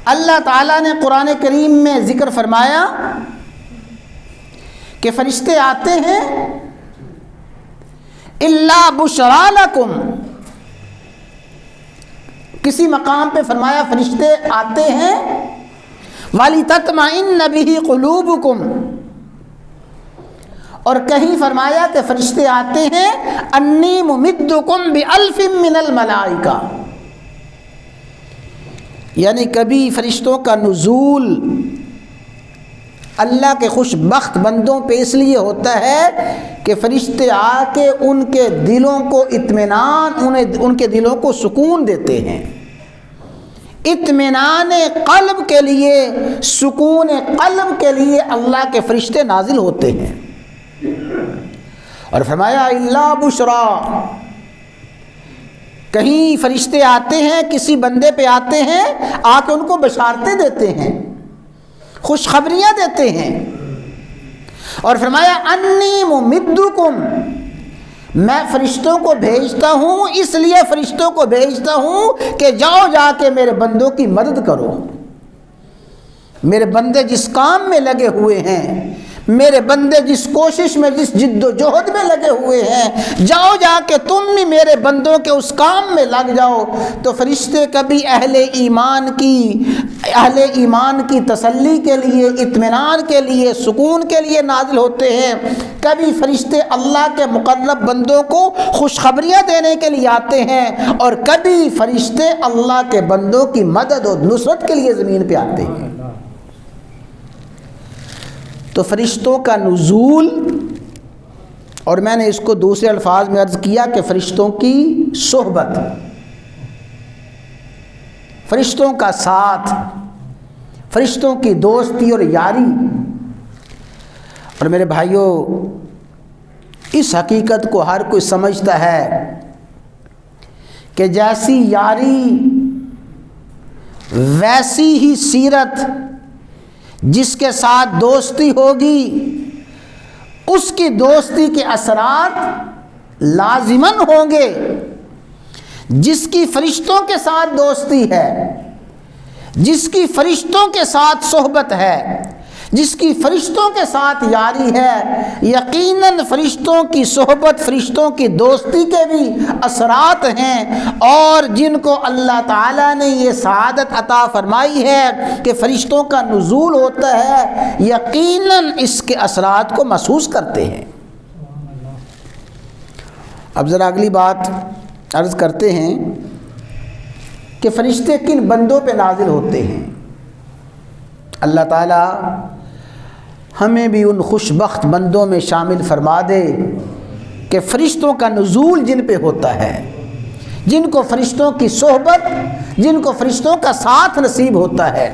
اللہ تعالیٰ نے قرآن کریم میں ذکر فرمایا کہ فرشتے آتے ہیں الا بشرا لکم، کسی مقام پہ فرمایا فرشتے آتے ہیں وَلِتَطْمَئِنَّ بِهِ قُلُوبُكُمْ، اور کہیں فرمایا کہ فرشتے آتے ہیں انی ممدکم بِأَلْفٍ مِّنَ الْمَلَائِکَةِ، یعنی کبھی فرشتوں کا نزول اللہ کے خوش بخت بندوں پہ اس لیے ہوتا ہے کہ فرشتے آ کے ان کے دلوں کو اطمینان، ان کے دلوں کو سکون دیتے ہیں، اطمینان قلب کے لیے، سکون قلب کے لیے اللہ کے فرشتے نازل ہوتے ہیں۔ اور فرمایا الا بشرا، کہیں فرشتے آتے ہیں کسی بندے پہ آتے ہیں، آ کے ان کو بشارتیں دیتے ہیں، خوشخبریاں دیتے ہیں۔ اور فرمایا انی ممدکم، میں فرشتوں کو بھیجتا ہوں، اس لیے فرشتوں کو بھیجتا ہوں کہ جاؤ جا کے میرے بندوں کی مدد کرو، میرے بندے جس کام میں لگے ہوئے ہیں، میرے بندے جس کوشش میں، جس جد و جہد میں لگے ہوئے ہیں، جاؤ جا کے تم بھی میرے بندوں کے اس کام میں لگ جاؤ۔ تو فرشتے کبھی اہل ایمان کی تسلی کے لیے، اطمینان کے لیے، سکون کے لیے نازل ہوتے ہیں، کبھی فرشتے اللہ کے مقرب بندوں کو خوشخبریاں دینے کے لیے آتے ہیں، اور کبھی فرشتے اللہ کے بندوں کی مدد اور نصرت کے لیے زمین پہ آتے ہیں۔ تو فرشتوں کا نزول، اور میں نے اس کو دوسرے الفاظ میں عرض کیا کہ فرشتوں کی صحبت، فرشتوں کا ساتھ، فرشتوں کی دوستی اور یاری۔ اور میرے بھائیوں، اس حقیقت کو ہر کوئی سمجھتا ہے کہ جیسی یاری ویسی ہی سیرت، جس کے ساتھ دوستی ہوگی اس کی دوستی کے اثرات لازماً ہوں گے۔ جس کی فرشتوں کے ساتھ دوستی ہے، جس کی فرشتوں کے ساتھ صحبت ہے، جس کی فرشتوں کے ساتھ یاری ہے، یقیناً فرشتوں کی صحبت، فرشتوں کی دوستی کے بھی اثرات ہیں، اور جن کو اللہ تعالیٰ نے یہ سعادت عطا فرمائی ہے کہ فرشتوں کا نزول ہوتا ہے، یقیناً اس کے اثرات کو محسوس کرتے ہیں۔ اب ذرا اگلی بات عرض کرتے ہیں کہ فرشتے کن بندوں پہ نازل ہوتے ہیں۔ اللہ تعالیٰ ہمیں بھی ان خوش بخت بندوں میں شامل فرما دے کہ فرشتوں کا نزول جن پہ ہوتا ہے، جن کو فرشتوں کی صحبت، جن کو فرشتوں کا ساتھ نصیب ہوتا ہے۔